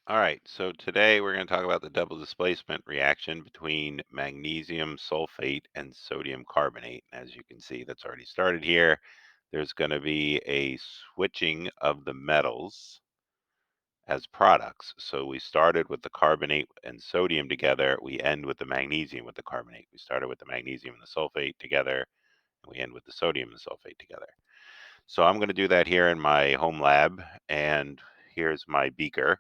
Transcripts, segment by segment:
All right, so today we're going to talk about the double displacement reaction between magnesium sulfate and sodium carbonate. As you can see, that's already started here. There's going to be a switching of the metals as products. So we started with the carbonate and sodium together. We end with the magnesium with the carbonate. We started with the magnesium and the sulfate together, and we end with the sodium and the sulfate together. So I'm going to do that here in my home lab. And here's my beaker,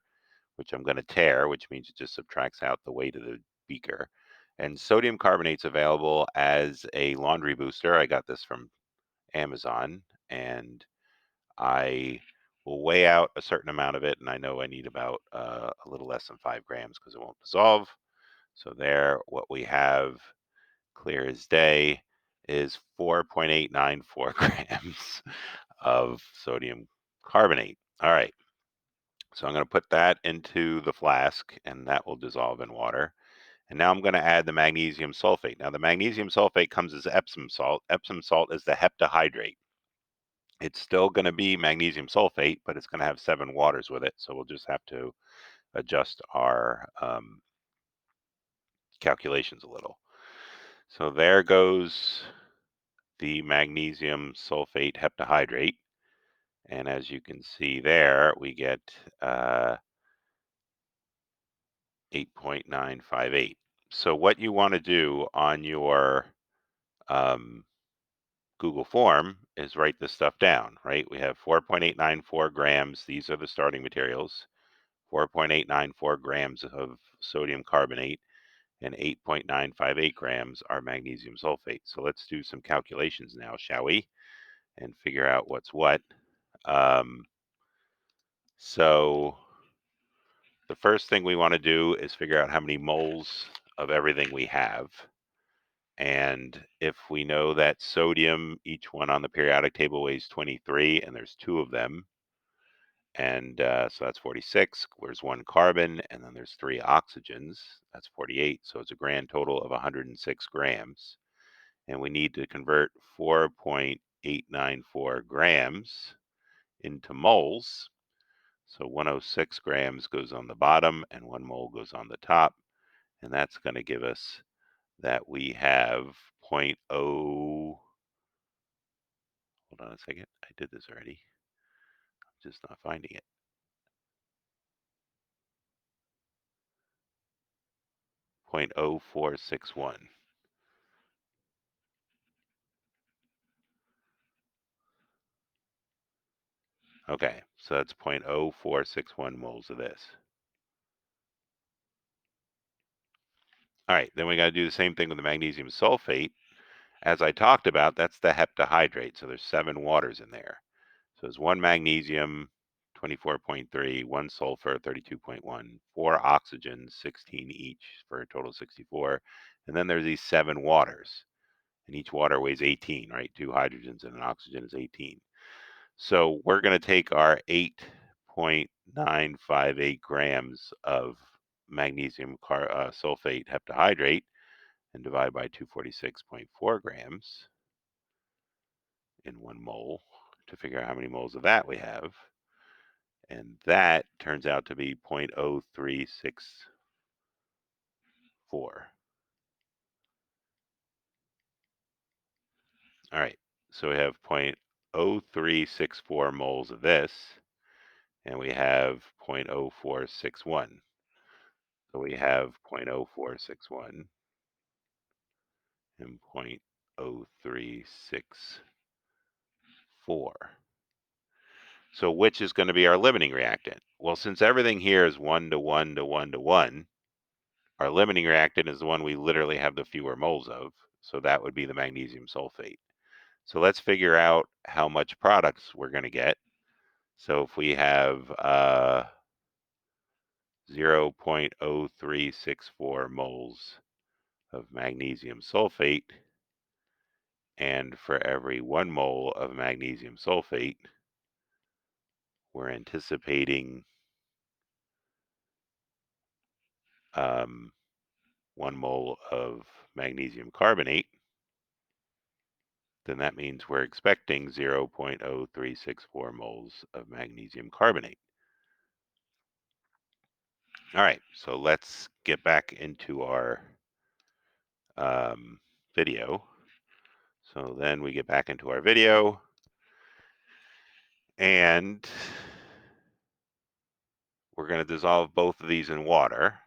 which I'm going to tare, which means it just subtracts out the weight of the beaker. And sodium carbonate's available as a laundry booster. I got this from Amazon, and I will weigh out a certain amount of it, and I know I need about a little less than 5 grams because it won't dissolve. So there, what we have, clear as day, is 4.894 grams of sodium carbonate. All right. So I'm going to put that into the flask, and that will dissolve in water. And now I'm going to add the magnesium sulfate. Now the magnesium sulfate comes as Epsom salt. Epsom salt is the heptahydrate. It's still going to be magnesium sulfate, but it's going to have 7 waters with it. So we'll just have to adjust our calculations a little. So there goes the magnesium sulfate heptahydrate. And as you can see there, we get 8.958. So what you want to do on your um, Google form is write this stuff down, right? We have 4.894 grams. These are the starting materials. 4.894 grams of sodium carbonate and 8.958 grams are magnesium sulfate. So let's do some calculations now, shall we? And figure out what's what. Um, so the first thing we want to do is figure out how many moles of everything we have. And if we know that sodium, each one on the periodic table weighs 23, and there's 2 of them, and so that's 46. There's 1 carbon, and then there's 3 oxygens. That's 48. So it's a grand total of 106 grams. And we need to convert 4.894 grams into moles. So 106 grams goes on the bottom, and 1 mole goes on the top. And that's going to give us that we have zero point 0. Hold on a second. I did this already. I'm just not finding it. 0.0461. Okay, so that's 0.0461 moles of this. All right, then we got to do the same thing with the magnesium sulfate. As I talked about, that's the heptahydrate. So there's 7 waters in there. So there's 1 magnesium, 24.3, 1 sulfur, 32.1, 4 oxygens, 16 each for a total of 64. And then there's these 7 waters. And each water weighs 18, right? 2 hydrogens and an oxygen is 18. So we're going to take our 8.958 grams of magnesium sulfate heptahydrate and divide by 246.4 grams in 1 mole to figure out how many moles of that we have. And that turns out to be 0.0364. All right, so we have 0.0364 moles of this, and we have 0.0461. So we have 0.0461 and 0.0364. So which is going to be our limiting reactant? Well, since everything here is 1 to 1 to 1 to 1, our limiting reactant is the one we literally have the fewer moles of. So that would be the magnesium sulfate. So let's figure out how much products we're going to get. So if we have 0.0364 moles of magnesium sulfate, and for every 1 mole of magnesium sulfate, we're anticipating 1 mole of magnesium carbonate, then that means we're expecting 0.0364 moles of magnesium carbonate. All right, so let's get back into our um, video. So then we get back into our video, and we're going to dissolve both of these in water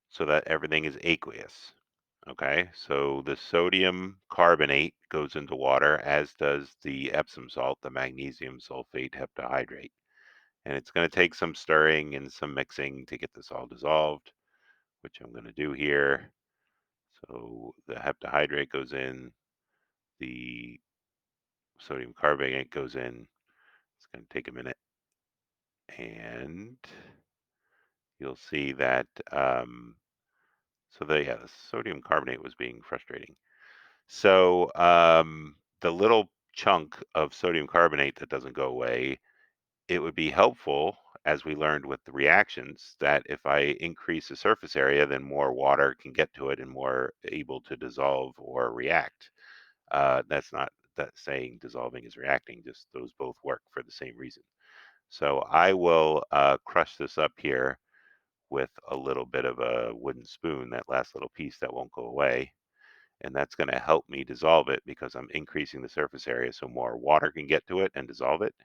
so that everything is aqueous. Okay, so the sodium carbonate goes into water, as does the Epsom salt, the magnesium sulfate heptahydrate. And it's going to take some stirring and some mixing to get this all dissolved, which I'm going to do here. So the heptahydrate goes in, the sodium carbonate goes in. It's going to take a minute. And you'll see that, the sodium carbonate was being frustrating. So the little chunk of sodium carbonate that doesn't go away, it would be helpful, as we learned with the reactions, that if I increase the surface area, then more water can get to it and more able to dissolve or react. That's not that saying dissolving is reacting, just those both work for the same reason. So I will crush this up here with a little bit of a wooden spoon, that last little piece that won't go away. And that's going to help me dissolve it because I'm increasing the surface area so more water can get to it and dissolve it.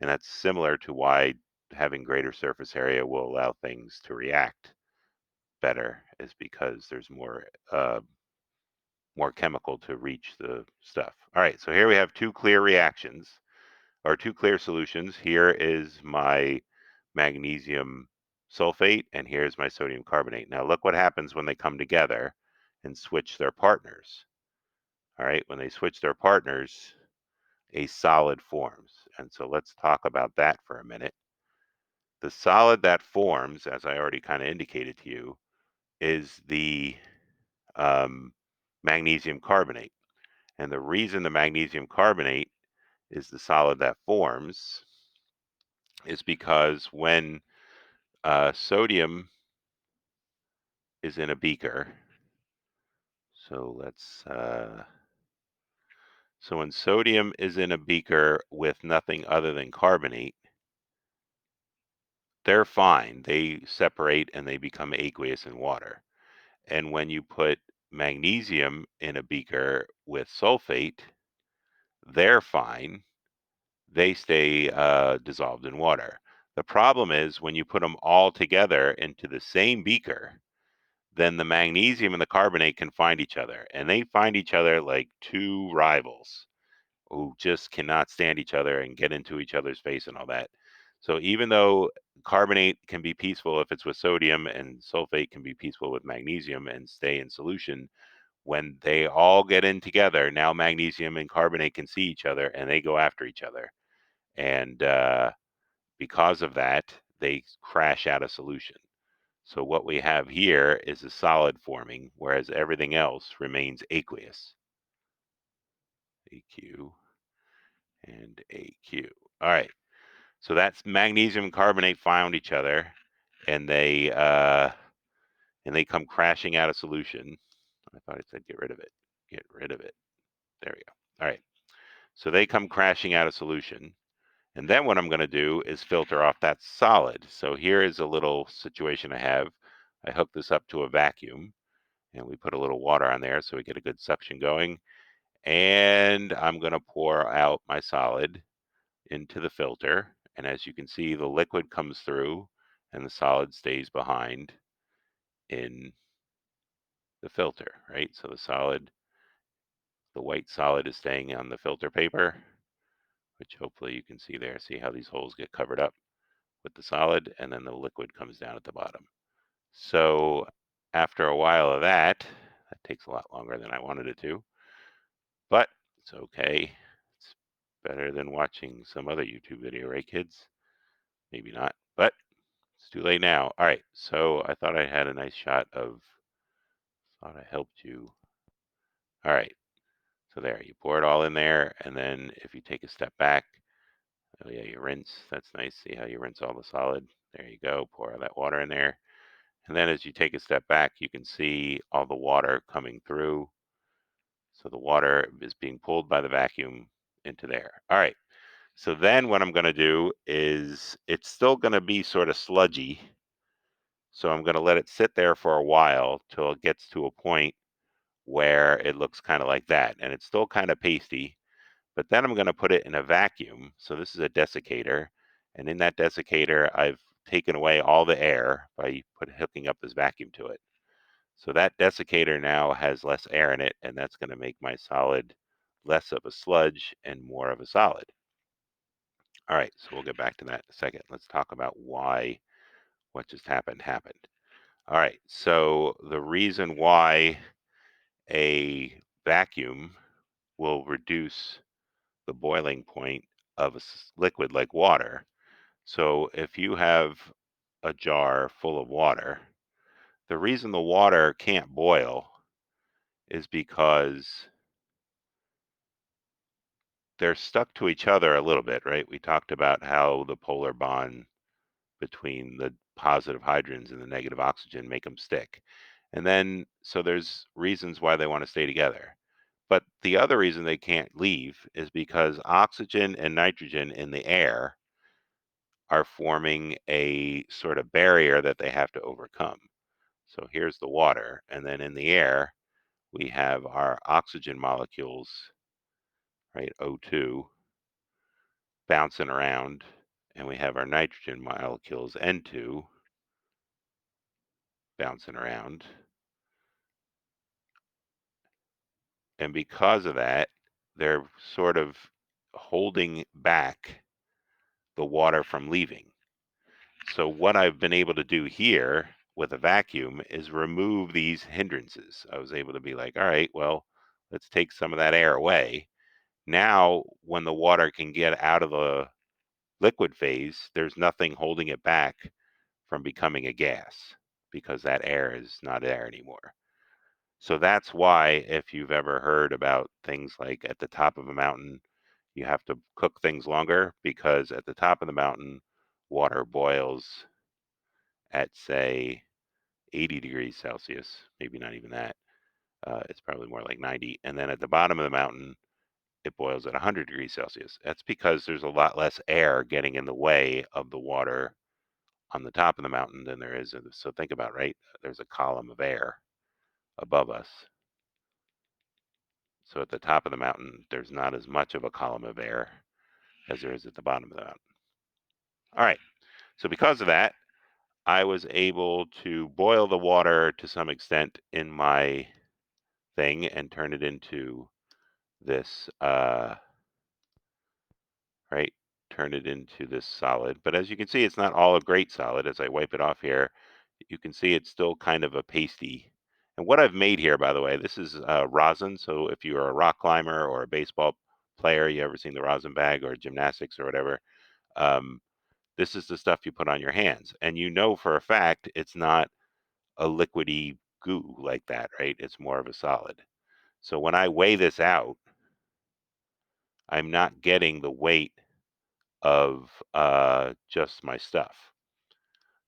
And that's similar to why having greater surface area will allow things to react better, is because there's more chemical to reach the stuff. All right, so here we have two clear reactions, or two clear solutions. Here is my magnesium sulfate, and here's my sodium carbonate. Now look what happens when they come together and switch their partners. All right, when they switch their partners, a solid forms. And so let's talk about that for a minute. The solid that forms, as I already kind of indicated to you, is the um, magnesium carbonate. And the reason the magnesium carbonate is the solid that forms is because when sodium is in a beaker, so so when sodium is in a beaker with nothing other than carbonate, they're fine. They separate and they become aqueous in water. And when you put magnesium in a beaker with sulfate, they're fine. They stay dissolved in water. The problem is when you put them all together into the same beaker, then the magnesium and the carbonate can find each other. And they find each other like two rivals who just cannot stand each other and get into each other's face and all that. So even though carbonate can be peaceful if it's with sodium, and sulfate can be peaceful with magnesium and stay in solution, when they all get in together, now magnesium and carbonate can see each other and they go after each other. And because of that, they crash out of solution. So what we have here is a solid forming, whereas everything else remains aqueous. AQ and AQ. All right. So that's magnesium and carbonate found each other, and they come crashing out of solution. I thought it said get rid of it. Get rid of it. There we go. All right. So they come crashing out of solution. And then what I'm going to do is filter off that solid. So here is a little situation I have. I hook this up to a vacuum, and we put a little water on there so we get a good suction going. And I'm going to pour out my solid into the filter. And as you can see, the liquid comes through and the solid stays behind in the filter, right? So the white solid is staying on the filter paper, which hopefully you can see there. See how these holes get covered up with the solid, and then the liquid comes down at the bottom. So after a while of that, that takes a lot longer than I wanted it to, but it's okay. It's better than watching some other YouTube video, right, kids? Maybe not, but it's too late now. All right, so I thought I had a nice shot of, thought I helped you. All right, so there, you pour it all in there, and then if you take a step back, oh yeah, you rinse. That's nice. See how you rinse all the solid? There you go. Pour all that water in there. And then as you take a step back, you can see all the water coming through. So the water is being pulled by the vacuum into there. All right. So then what I'm going to do is, it's still going to be sort of sludgy. So I'm going to let it sit there for a while till it gets to a point where it looks kind of like that. And it's still kind of pasty, but then I'm going to put it in a vacuum. So this is a desiccator. And in that desiccator, I've taken away all the air by hooking up this vacuum to it. So that desiccator now has less air in it, and that's going to make my solid less of a sludge and more of a solid. All right, so we'll get back to that in a second. Let's talk about why what just happened. All right, so the reason why a vacuum will reduce the boiling point of a liquid like water. So if you have a jar full of water, the reason the water can't boil is because they're stuck to each other a little bit, right? We talked about how the polar bond between the positive hydrogens and the negative oxygen make them stick. And then, so there's reasons why they want to stay together. But the other reason they can't leave is because oxygen and nitrogen in the air are forming a sort of barrier that they have to overcome. So here's the water, and then in the air, we have our oxygen molecules, right, O2, bouncing around, and we have our nitrogen molecules, N2, bouncing around. And because of that, they're sort of holding back the water from leaving. So what I've been able to do here with a vacuum is remove these hindrances. I was able to be like, all right, well, let's take some of that air away. Now, when the water can get out of the liquid phase, there's nothing holding it back from becoming a gas because that air is not there anymore. So that's why, if you've ever heard about things like at the top of a mountain, you have to cook things longer because at the top of the mountain, water boils at, say, 80 degrees Celsius, maybe not even that. It's probably more like 90. And then at the bottom of the mountain, it boils at 100 degrees Celsius. That's because there's a lot less air getting in the way of the water on the top of the mountain than there is. So think about, right? There's a column of air above us. So at the top of the mountain, there's not as much of a column of air as there is at the bottom of the mountain. All right. So because of that, I was able to boil the water to some extent in my thing and turn it into this, right? Turn it into this solid. But as you can see, it's not all a great solid. As I wipe it off here, you can see it's still kind of a pasty. And what I've made here, by the way, this is rosin. So if you're a rock climber or a baseball player, you ever seen the rosin bag, or gymnastics or whatever, um, this is the stuff you put on your hands. And you know for a fact it's not a liquidy goo like that, right? It's more of a solid. So when I weigh this out, I'm not getting the weight of just my stuff.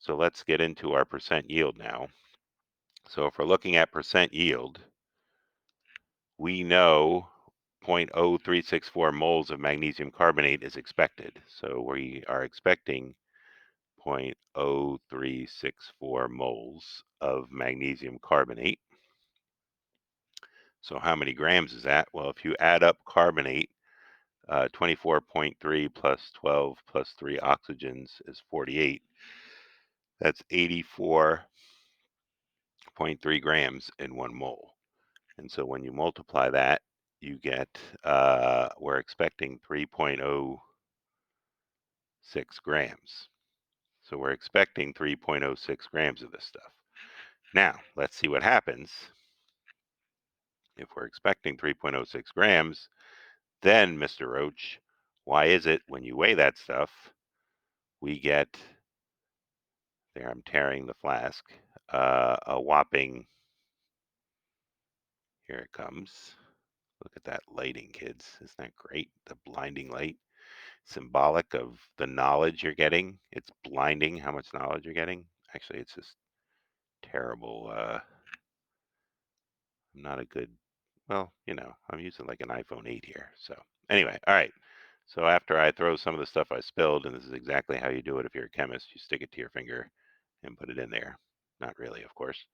So let's get into our percent yield now. So if we're looking at percent yield, we know 0.0364 moles of magnesium carbonate is expected. So we are expecting 0.0364 moles of magnesium carbonate. So how many grams is that? Well, if you add up carbonate, 24.3 plus 12 plus 3 oxygens is 48. That's 84.3 grams in 1 mole. And so when you multiply that, you get, we're expecting 3.06 grams. So we're expecting 3.06 grams of this stuff. Now, let's see what happens if we're expecting 3.06 grams. Then, Mr. Roach, why is it when you weigh that stuff, we get, there I'm tearing the flask, a whopping, here it comes. Look at that lighting, kids. Isn't that great? The blinding light, symbolic of the knowledge you're getting. It's blinding how much knowledge you're getting. Actually, it's just terrible. I'm not a good, well, I'm using like an iPhone 8 here. So anyway, all right. So after I throw some of the stuff I spilled, and this is exactly how you do it if you're a chemist, you stick it to your finger and put it in there. Not really, of course.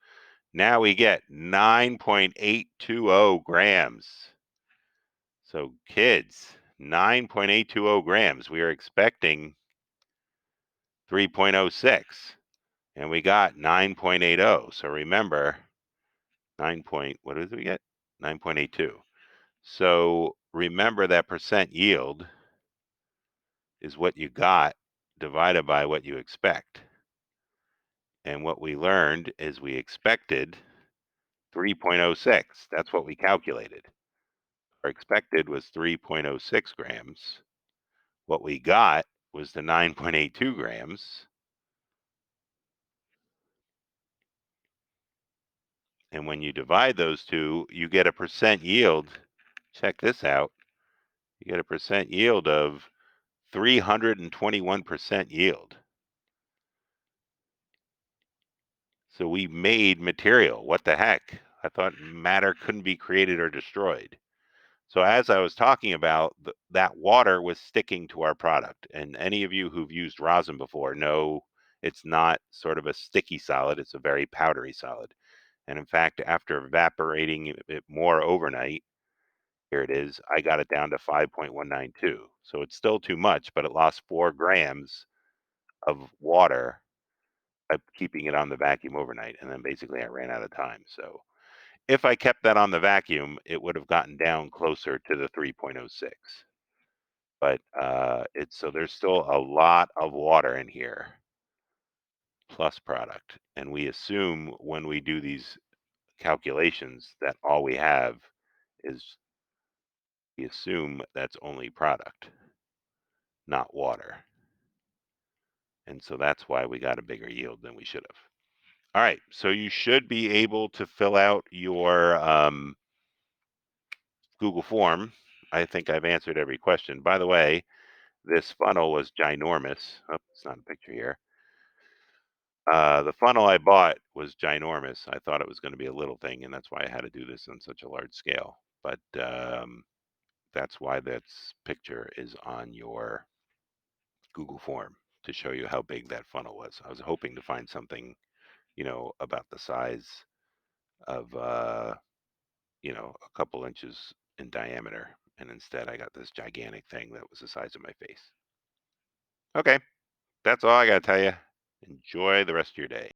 Now we get 9.820 grams. So kids, 9.820 grams. We are expecting 3.06 and we got 9.80. So remember, 9 point, what did we get? 9.82. So remember that percent yield is what you got divided by what you expect. And what we learned is we expected 3.06. That's what we calculated. Our expected was 3.06 grams. What we got was the 9.82 grams. And when you divide those two, you get a percent yield. Check this out. You get a percent yield of 321% yield. So we made material. What the heck? I thought matter couldn't be created or destroyed. So as I was talking about, that water was sticking to our product. And any of you who've used rosin before know it's not sort of a sticky solid, it's a very powdery solid. And in fact, after evaporating it more overnight, here it is, I got it down to 5.192. So it's still too much, but it lost 4 grams of water by keeping it on the vacuum overnight. And then basically I ran out of time. So if I kept that on the vacuum, it would have gotten down closer to the 3.06. But it's so there's still a lot of water in here plus product. And we assume when we do these calculations that all we have is we assume that's only product, not water. And so that's why we got a bigger yield than we should have. All right, so you should be able to fill out your Google form. I think I've answered every question. By the way, this funnel was ginormous. Oh, it's not a picture here. The funnel I bought was ginormous. I thought it was going to be a little thing, and that's why I had to do this on such a large scale. But that's why this picture is on your Google form to show you how big that funnel was. I was hoping to find something, about the size of, a couple inches in diameter. And instead, I got this gigantic thing that was the size of my face. Okay, that's all I got to tell you. Enjoy the rest of your day.